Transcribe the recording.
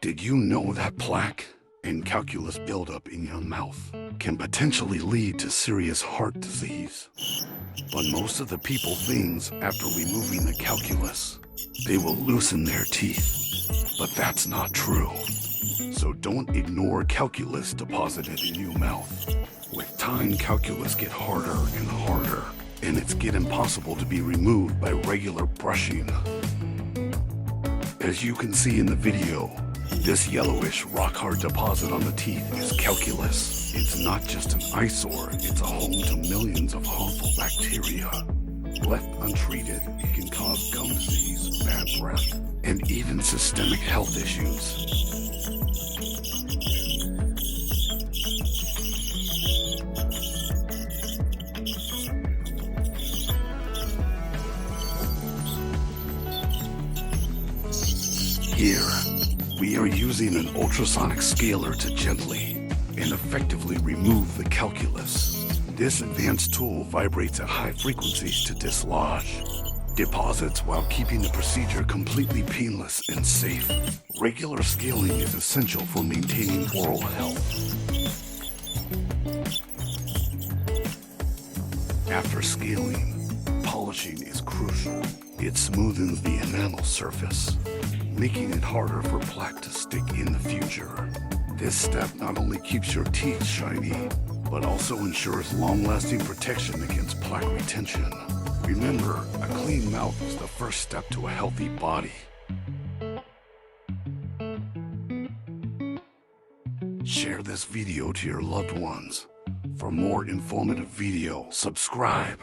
Did you know that plaque and calculus buildup in your mouth can potentially lead to serious heart disease? But most of the people think after removing the calculus, they will loosen their teeth. But that's not true. So don't ignore calculus deposited in your mouth. With time, calculus get harder and harder, and it's get impossible to be removed by regular brushing. As you can see in the video, this yellowish rock-hard deposit on the teeth is calculus. It's not just an eyesore, it's a home to millions of harmful bacteria. Left untreated, it can cause gum disease, bad breath, and even systemic health issues. Here, we are using an ultrasonic scaler to gently and effectively remove the calculus. This advanced tool vibrates at high frequencies to dislodge deposits while keeping the procedure completely painless and safe. Regular scaling is essential for maintaining oral health. After scaling, polishing is crucial. It smoothens the enamel surface, making it harder for plaque to stick in the future. This step not only keeps your teeth shiny, but also ensures long-lasting protection against plaque retention. Remember, a clean mouth is the first step to a healthy body. Share this video to your loved ones. For more informative video, subscribe.